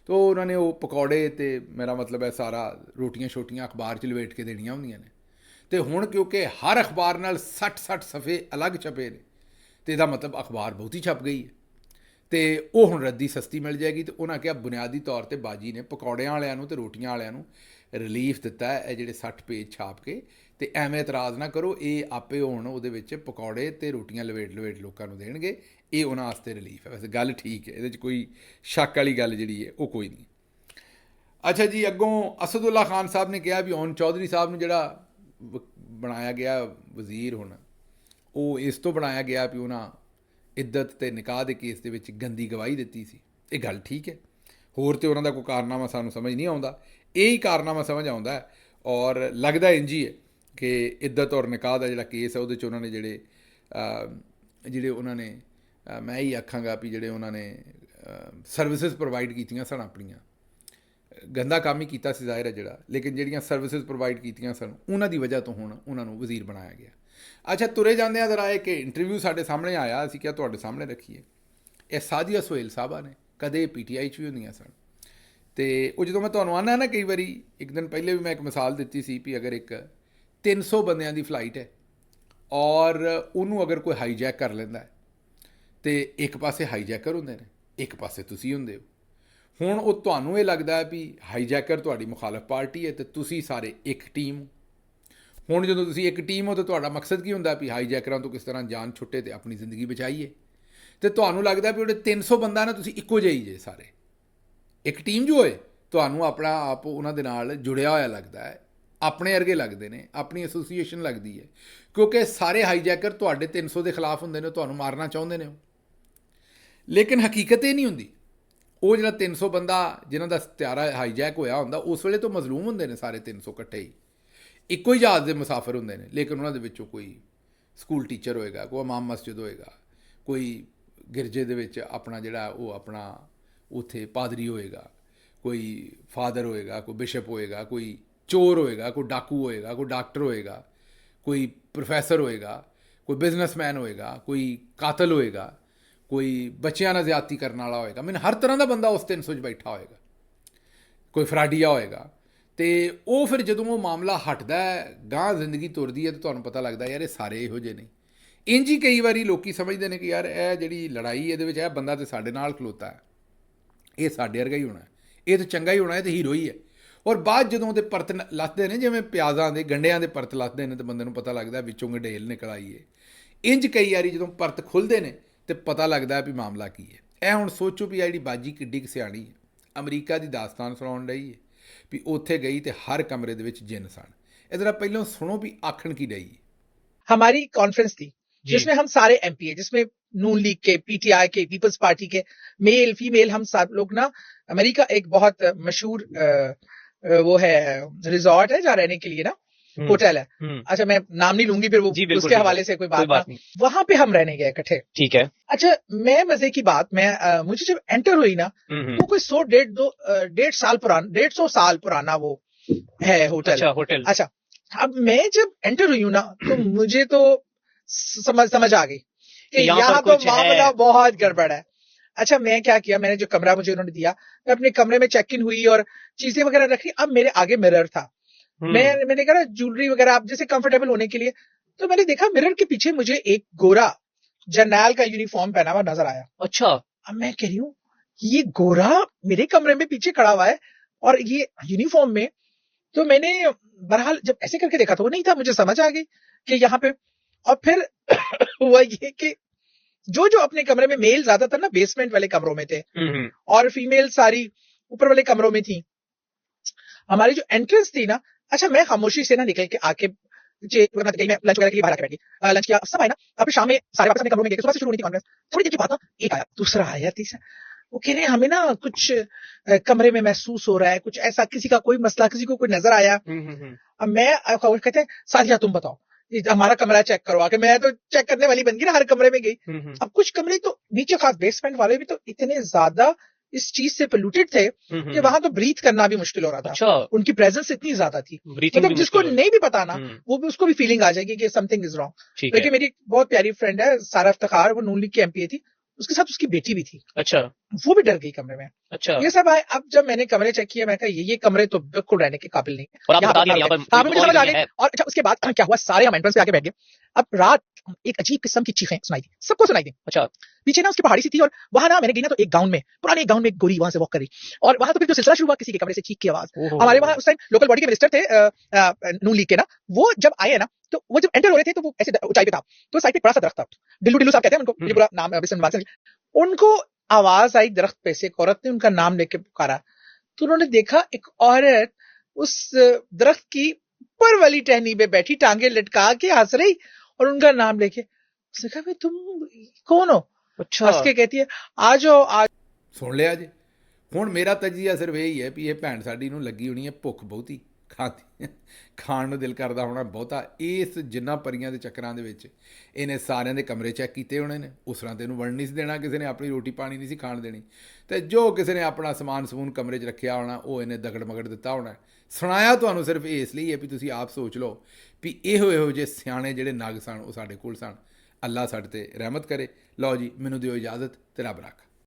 A: ਤੋ ਉਹਨਾਂ ਨੇ ਉਹ ਪਕੌੜੇ ਤੇ ਮੇਰਾ ਮਤਲਬ ਹੈ ਸਾਰਾ ਰੋਟੀਆਂ ਛੋਟੀਆਂ ਅਖਬਾਰ 'ਚ ਲਵੇਟ ਕੇ ਦੇਣੀਆਂ ਹੁੰਦੀਆਂ ਨੇ। ਤੇ ਹੁਣ ਕਿਉਂਕਿ ਹਰ ਅਖਬਾਰ ਨਾਲ 60 ਸਫ਼ੇ ਅਲੱਗ ਛਪੇ ਨੇ ਤੇ ਇਹਦਾ ਮਤਲਬ ਅਖਬਾਰ ਬਹੁਤੀ ਛਪ ਗਈ ਹੈ ਤੇ ਉਹ ਹੁਣ ਰੱਦੀ ਸਸਤੀ ਮਿਲ ਜਾਏਗੀ। ਤੇ ਉਹਨਾਂ ਕਿਹਾ ਬੁਨਿਆਦੀ ਤੌਰ ਤੇ ਬਾਜੀ ਨੇ ਪਕੌੜਿਆਂ ਵਾਲਿਆਂ ਨੂੰ ਤੇ ਰੋਟੀਆਂ ਵਾਲਿਆਂ ਨੂੰ ਰਿਲੀਫ ਦਿੱਤਾ ਇਹ ਜਿਹੜੇ 60 ਪੇਜ ਛਾਪ ਕੇ। ਤੇ ਐਵੇਂ ਇਤਰਾਜ਼ ਨਾ ਕਰੋ, ਇਹ ਆਪੇ ਹੁਣ ਉਹਦੇ ਵਿੱਚ ਪਕੌੜੇ ਤੇ ਰੋਟੀਆਂ ਲਵੇਟ ਲੋਕਾਂ ਨੂੰ ਦੇਣਗੇ, ਇਹ ਉਹਨਾਂ ਵਾਸਤੇ ਰਿਲੀਫ ਹੈ। ਵੈਸੇ ਗੱਲ ਠੀਕ ਹੈ, ਇਹਦੇ 'ਚ ਕੋਈ ਸ਼ੱਕ ਵਾਲੀ ਗੱਲ ਜਿਹੜੀ ਹੈ ਉਹ ਕੋਈ ਨਹੀਂ। ਅੱਛਾ ਜੀ, ਅੱਗੋਂ ਅਸਦੁੱਲਾ ਖਾਨ ਸਾਹਿਬ ਨੇ ਕਿਹਾ ਵੀ ਹੁਣ ਚੌਧਰੀ ਸਾਹਿਬ ਨੂੰ ਜਿਹੜਾ ਬਣਾਇਆ ਗਿਆ ਵਜ਼ੀਰ ਹੁਣ, ਉਹ ਇਸ ਤੋਂ ਬਣਾਇਆ ਗਿਆ ਵੀ ਉਹਨਾਂ ਇੱਜ਼ਤ ਤੇ ਨਿਕਾਹ ਦੇ ਕੇਸ ਦੇ ਵਿੱਚ ਗੰਦੀ ਗਵਾਹੀ ਦਿੱਤੀ ਸੀ। ਇਹ ਗੱਲ ਠੀਕ ਹੈ, ਹੋਰ ਤੇ ਉਹਨਾਂ ਦਾ ਕੋਈ ਕਾਰਨਾਮਾ ਸਾਨੂੰ ਸਮਝ ਨਹੀਂ ਆਉਂਦਾ, ਇਹ ਹੀ ਕਾਰਨਾਮਾ ਸਮਝ ਆਉਂਦਾ ਹੈ। ਔਰ ਲੱਗਦਾ ਇੰਝ ਹੀ ਹੈ ਕਿ ਇੱਜ਼ਤ ਔਰ ਨਿਕਾਹ ਦਾ ਜਿਹੜਾ ਕੇਸ ਹੈ ਉਹਦੇ 'ਚ ਉਹਨਾਂ ਨੇ ਜਿਹੜੇ ਉਹਨਾਂ ਨੇ ਮੈਂ ਹੀ ਆਖਾਂਗਾ ਵੀ ਜਿਹੜੇ ਉਹਨਾਂ ਨੇ ਸਰਵਿਸਿਜ਼ ਪ੍ਰੋਵਾਈਡ ਕੀਤੀਆਂ ਸਨ, ਆਪਣੀਆਂ ਗੰਦਾ ਕੰਮ ਹੀ ਕੀਤਾ ਸੀ ਜ਼ਾਹਿਰ ਹੈ ਜਿਹੜਾ, ਲੇਕਿਨ ਜਿਹੜੀਆਂ ਸਰਵਿਸਿਜ਼ ਪ੍ਰੋਵਾਈਡ ਕੀਤੀਆਂ ਸਨ ਉਹਨਾਂ ਦੀ ਵਜ੍ਹਾ ਤੋਂ ਹੁਣ ਉਹਨਾਂ ਨੂੰ ਵਜ਼ੀਰ ਬਣਾਇਆ ਗਿਆ। ਅੱਛਾ, ਤੁਰੇ ਜਾਂਦਿਆਂ ਜ਼ਰਾ ਇੱਕ ਇੰਟਰਵਿਊ ਸਾਡੇ ਸਾਹਮਣੇ ਆਇਆ, ਅਸੀਂ ਕਿਹਾ ਤੁਹਾਡੇ ਸਾਹਮਣੇ ਰੱਖੀਏ। ਇਹ ਸਾਜੀਆ ਸੋਹੇਲ ਸਾਹਿਬਾ ਨੇ ਕਦੇ PTI 'ਚ ਵੀ ਹੁੰਦੀਆਂ ਸਨ ਤੇ ਉਹ ਜਦੋਂ ਮੈਂ ਤੁਹਾਨੂੰ ਆਉਂਦਾ ਨਾ, ਕਈ ਵਾਰੀ ਇੱਕ ਦਿਨ ਪਹਿਲੇ ਵੀ ਮੈਂ ਇੱਕ ਮਿਸਾਲ ਦਿੱਤੀ ਸੀ ਵੀ ਅਗਰ ਇੱਕ 300 ਬੰਦਿਆਂ ਦੀ ਫਲਾਈਟ ਹੈ ਔਰ ਉਹਨੂੰ ਅਗਰ ਕੋਈ ਹਾਈਜੈਕ ਕਰ ਲੈਂਦਾ ਹੈ ਤੇ ਇੱਕ ਪਾਸੇ ਹਾਈਜੈਕਰ ਹੁੰਦੇ ਨੇ, ਇੱਕ ਪਾਸੇ ਤੁਸੀਂ ਹੁੰਦੇ ਹੋ। ਹੁਣ ਉਹ ਤੁਹਾਨੂੰ ਇਹ ਲੱਗਦਾ ਹੈ ਵੀ ਹਾਈਜੈਕਰ ਤੁਹਾਡੀ ਮੁਖਾਲਫ ਪਾਰਟੀ ਹੈ ਤੇ ਤੁਸੀਂ ਸਾਰੇ ਇੱਕ ਟੀਮ ਹੋ। ਹੁਣ ਜਦੋਂ ਤੁਸੀਂ ਇੱਕ ਟੀਮ ਹੋ ਤਾਂ ਤੁਹਾਡਾ ਮਕਸਦ ਕੀ ਹੁੰਦਾ ਵੀ ਹਾਈਜੈਕਰਾਂ ਤੋਂ ਕਿਸ ਤਰ੍ਹਾਂ ਜਾਨ ਛੁੱਟੇ ਤੇ ਆਪਣੀ ਜ਼ਿੰਦਗੀ ਬਚਾਈਏ। ਤੇ ਤੁਹਾਨੂੰ ਲੱਗਦਾ ਵੀ ਉਹਦੇ 300 ਬੰਦਾ ਨਾ ਤੁਸੀਂ ਇੱਕੋ ਜਿਹੇ ਜੇ ਸਾਰੇ ਇੱਕ ਟੀਮ ਜੋ ਹੋਏ, ਤੁਹਾਨੂੰ ਆਪਣਾ ਆਪ ਉਹਨਾਂ ਦੇ ਨਾਲ ਜੁੜਿਆ ਹੋਇਆ ਲੱਗਦਾ ਹੈ, ਆਪਣੇ ਵਰਗੇ ਲੱਗਦੇ ਨੇ, ਆਪਣੀ ਐਸੋਸੀਏਸ਼ਨ ਲੱਗਦੀ ਹੈ, ਕਿਉਂਕਿ ਸਾਰੇ ਹਾਈਜੈਕਰ ਤੁਹਾਡੇ 300 ਦੇ ਖਿਲਾਫ ਹੁੰਦੇ ਨੇ, ਤੁਹਾਨੂੰ ਮਾਰਨਾ ਚਾਹੁੰਦੇ ਨੇ। ਲੇਕਿਨ ਹਕੀਕਤ ਇਹ ਨਹੀਂ ਹੁੰਦੀ। ਉਹ ਜਿਹੜਾ 300 ਬੰਦਾ ਜਿਨ੍ਹਾਂ ਦਾ ਤਿਆਰਾ ਹਾਈਜੈਕ ਹੋਇਆ ਹੁੰਦਾ, ਉਸ ਵੇਲੇ ਤੋਂ ਮਜ਼ਲੂਮ ਹੁੰਦੇ ਨੇ ਸਾਰੇ 300 ਇਕੱਠੇ ਹੀ, ਇੱਕੋ ਹੀ ਜਹਾਜ਼ ਦੇ ਮੁਸਾਫਰ ਹੁੰਦੇ ਨੇ। ਲੇਕਿਨ ਉਹਨਾਂ ਦੇ ਵਿੱਚੋਂ ਕੋਈ ਸਕੂਲ ਟੀਚਰ ਹੋਏਗਾ, ਕੋਈ ਇਮਾਮ ਮਸਜਿਦ ਹੋਏਗਾ, ਕੋਈ ਗਿਰਜੇ ਦੇ ਵਿੱਚ ਆਪਣਾ ਜਿਹੜਾ ਉਹ ਆਪਣਾ ਉੱਥੇ ਪਾਦਰੀ ਹੋਏਗਾ, ਕੋਈ ਫਾਦਰ ਹੋਏਗਾ, ਕੋਈ ਬਿਸ਼ਪ ਹੋਏਗਾ, ਕੋਈ ਚੋਰ ਹੋਏਗਾ, ਕੋਈ ਡਾਕੂ ਹੋਏਗਾ, ਕੋਈ ਡਾਕਟਰ ਹੋਏਗਾ, ਕੋਈ ਪ੍ਰੋਫੈਸਰ ਹੋਏਗਾ, ਕੋਈ ਬਿਜ਼ਨਸਮੈਨ ਹੋਏਗਾ, ਕੋਈ ਕਾਤਲ ਹੋਏਗਾ, ਕੋਈ ਬੱਚਿਆਂ ਨਾਲ ਜ਼ਿਆਦਤੀ ਕਰਨ ਵਾਲਾ ਹੋਏਗਾ। ਮੈਨੂੰ ਹਰ ਤਰ੍ਹਾਂ ਦਾ ਬੰਦਾ ਉਸ 300 'ਚ ਬੈਠਾ ਹੋਏਗਾ, ਕੋਈ ਫਰਾਡੀਆ ਹੋਏਗਾ। ਤੇ ਉਹ ਫਿਰ ਜਦੋਂ ਉਹ ਮਾਮਲਾ ਹਟਦਾ ਹੈ, ਗਾਂਹ ਜ਼ਿੰਦਗੀ ਤੁਰਦੀ ਹੈ, ਤਾਂ ਤੁਹਾਨੂੰ ਪਤਾ ਲੱਗਦਾ ਯਾਰ ਇਹ ਸਾਰੇ ਇਹੋ ਜਿਹੇ ਨਹੀਂ। ਇੰਝ ਹੀ ਕਈ ਵਾਰੀ ਲੋਕੀ ਸਮਝਦੇ ਨੇ ਕਿ ਯਾਰ ਇਹ ਜਿਹੜੀ ਲੜਾਈ ਇਹਦੇ ਵਿੱਚ ਇਹ ਬੰਦਾ ਤਾਂ ਸਾਡੇ ਨਾਲ ਖਲੋਤਾ ਹੈ, ਇਹ ਸਾਡੇ ਵਰਗਾ ਹੀ ਹੋਣਾ, ਇਹ ਤਾਂ ਚੰਗਾ ਹੀ ਹੋਣਾ, ਇਹ ਤਾਂ ਹੀਰੋ ਹੀ ਹੈ। ਔਰ ਬਾਅਦ ਜਦੋਂ ਉਹਦੇ ਪਰਤ ਲੱਥਦੇ ਨੇ, ਜਿਵੇਂ ਪਿਆਜ਼ਾਂ ਦੇ ਗੰਢਿਆਂ ਦੇ ਪਰਤ ਲੱਥਦੇ ਨੇ, ਤਾਂ ਬੰਦੇ ਨੂੰ ਪਤਾ ਲੱਗਦਾ ਵਿੱਚੋਂ ਗੰਢੇਲ ਨਿਕਲ ਆਈ ਹੈ। ਇੰਝ ਕਈ ਵਾਰੀ ਜਦੋਂ ਪਰਤ ਖੁੱਲ੍ਹਦੇ ਨੇ ਤੇ ਪਤਾ ਲੱਗਦਾ ਵੀ ਮਾਮਲਾ ਕੀ ਹੈ। ਇਹ ਹੁਣ ਸੋਚੋ ਵੀ ਆ ਜਿਹੜੀ ਬਾਜੀ ਕਿੱਡੀ ਕੁ ਸਿਆਣੀ ਹੈ, ਅਮਰੀਕਾ ਦੀ ਦਾਸਤਾਨ ਸੁਣਾਉਣ ਰਹੀ ਹੈ ਵੀ ਉੱਥੇ ਗਈ ਤੇ हर कमरे ਦੇ ਵਿੱਚ जिन सन। इधर ਪਹਿਲਾਂ ਸੁਣੋ ਵੀ ਆਖਣ ਕੀ ਰਹੀ।
E: हमारी कॉन्फ्रेंस थी जिसमें हम सारे एमपी, जिसमें नून लीग के, पीटीआई के, पीपल्स पार्टी के, मेल फीमेल, हम सब लोग ना, अमेरिका एक बहुत मशहूर वो है रिजॉर्ट है जहाँ रहने के लिए ना होटल है। अच्छा मैं नाम नहीं लूंगी, फिर वो उसके हवाले से कोई बात नहीं। वहां पे हम रहने गए इकट्ठे, ठीक है। अच्छा मैं मजे की बात, मैं मुझे जब एंटर हुई ना तो कोई 100-150 साल पुराना, 150 साल पुराना वो है होटल। अच्छा अब मैं जब एंटर हुई हूँ ना तो मुझे तो समझ आ गई कि यहाँ तो मामला बहुत गड़बड़ है। अच्छा मैं क्या किया, मैंने जो कमरा मुझे उन्होंने दिया, मैं अपने कमरे में चेक इन हुई और चीजें वगैरह रखी। अब मेरे आगे मिरर था, मैंने कहा ज्वेलरी वगैरह आप जैसे कंफर्टेबल होने के लिए, तो मैंने देखा मिरर के पीछे मुझे एक गोरा जर्नैल का यूनिफॉर्म पहना हुआ नजर आया। अच्छा अब मैं कह रही हूँ ये गोरा मेरे कमरे में पीछे खड़ा हुआ है और ये यूनिफॉर्म में। तो मैंने बहरहाल जब ऐसे करके देखा तो वो नहीं था, मुझे समझ आ गई कि यहाँ पे। और फिर हुआ ये कि जो अपने कमरे में, मेल ज्यादातर ना बेसमेंट वाले कमरों में थे और फीमेल सारी ऊपर वाले कमरों में थी। हमारी जो एंट्रेंस थी ना, अच्छा मैं खामोशी से ना निकल के आके मैं लंच वगैरह के लिए बाहर आके बैठी, लंच किया, सब आए ना, फिर शाम में सारे वापस अपने कमरों में गए। सुबह से शुरू होनी थी कॉन्फ्रेंस, थोड़ी देर के बाद ना एक आया, दूसरा आया, तीसरा, वो कह रहे हैं हमें ना कुछ कमरे में महसूस हो रहा है, कुछ ऐसा, किसी का कोई मसला, किसी को कोई नजर आया। अब मैं कहते हैं साथिया तुम बताओ, हमारा कमरा चेक करो आके। मैं तो चेक करने वाली बन गई ना, हर कमरे में गई। अब कुछ कमरे तो नीचे, खास बेसमेंट वाले भी तो इतने ज्यादा इस चीज से पोल्यूटेड थे कि वहां तो ब्रीथ करना भी मुश्किल हो रहा था। अच्छा। उनकी प्रेजेंस इतनी ज्यादा थी, मतलब जिसको नहीं भी पता ना वो भी, उसको भी फीलिंग आ जाएगी कि समथिंग इज रॉन्ग। लेकिन मेरी बहुत प्यारी फ्रेंड है सारा इफ्तिखार, वो नून लीग की एमपी थी, उसके साथ उसकी बेटी भी थी,
G: अच्छा
E: वो भी डर गई कमरे में।
G: अच्छा।
E: ये सब आए। अब जब मैंने कमरे चेक किया, मैं कहा ये कमरे तो बिल्कुल रहने के काबिल नहीं है।
G: और आप
E: यहाँ
G: बता
E: पर
G: दिया यहाँ पर
E: हाँ, मुझे समझ आ गई।
G: है।
E: और अच्छा, उसके बाद क्या हुआ, सारे हम एंट्रेंस पे आके बैठ गए। अब रात एक अजीब किस्म की चीखें सुनाई दी, सबको सुनाई दी।
G: अच्छा
E: पीछे ना उसकी पहाड़ी सी थी, और वहां ना मैंने गई ना तो एक गाउन में, पुराने एक गाउन में एक गोरी वहां से वॉक करी, और वहां तो फिर जो सिलसिला शुरू हुआ, किसी के कमरे से चीख की आवाज। हमारे वहां उस टाइम लोकल बॉडी के मिनिस्टर थे नून लीग के ना, वो जब आए ना तो वो जब एंटर हो रहे थे तो वो ऐसे ऊंचाई पे था, तो साइड पे एक बड़ा सा दरख्त था, डिल्लू साहब कहते हैं उनको, ये पूरा नाम है। उनको आवाज आई दरख्त पे से, एक औरत ने उनका नाम लेके पुकारा, तो उन्होंने देखा एक औरत उस दरख्त की ऊपर वाली टहनी पे बैठी, टांगे लटका के हंस रही और उनका नाम लेके। उसने कहा भाई तुम कौन हो?
G: अच्छा
E: हंस के कहती है आ जाओ आ।
A: ਸੁਣ ਲਿਆ ਜੀ। ਹੁਣ ਮੇਰਾ ਤਜੀਆ ਸਿਰਫ ਇਹ ਹੀ ਹੈ ਵੀ ਇਹ ਭੈਣ ਸਾਡੀ ਨੂੰ ਲੱਗੀ ਹੋਣੀ ਹੈ ਭੁੱਖ ਬਹੁਤੀ, ਖਾਣ ਨੂੰ ਦਿਲ ਕਰਦਾ ਹੋਣਾ ਬਹੁਤਾ। ਇਸ ਜਿੰਨਾ ਪਰੀਆਂ ਦੇ ਚੱਕਰਾਂ ਦੇ ਵਿੱਚ ਇਹਨੇ ਸਾਰਿਆਂ ਦੇ ਕਮਰੇ ਚੈੱਕ ਕੀਤੇ ਹੋਣੇ ਨੇ। ਉਸ ਤਰ੍ਹਾਂ ਤੇ ਇਹਨੂੰ ਵੜਨ ਨਹੀਂ ਸੀ ਦੇਣਾ, ਕਿਸੇ ਨੇ ਆਪਣੀ ਰੋਟੀ ਪਾਣੀ ਨਹੀਂ ਸੀ ਖਾਣ ਦੇਣੀ, ਅਤੇ ਜੋ ਕਿਸੇ ਨੇ ਆਪਣਾ ਸਮਾਨ ਸਮੂਨ ਕਮਰੇ 'ਚ ਰੱਖਿਆ ਹੋਣਾ ਉਹ ਇਹਨੇ ਦਗੜ ਮਗੜ ਦਿੱਤਾ ਹੋਣਾ। ਸੁਣਾਇਆ ਤੁਹਾਨੂੰ ਸਿਰਫ ਇਸ ਲਈ ਹੈ ਵੀ ਤੁਸੀਂ ਆਪ ਸੋਚ ਲਓ ਵੀ ਇਹੋ ਜਿਹੇ ਸਿਆਣੇ ਜਿਹੜੇ ਨਗ ਸਨ ਉਹ ਸਾਡੇ ਕੋਲ ਸਨ। ਅੱਲਾ ਸਾਡੇ 'ਤੇ ਰਹਿਮਤ ਕਰੇ। ਲਓ ਜੀ, ਮੈਨੂੰ ਦਿਓ ਇਜਾਜ਼ਤ ਤੇ ਰੱਬ ਰੱਖਾ।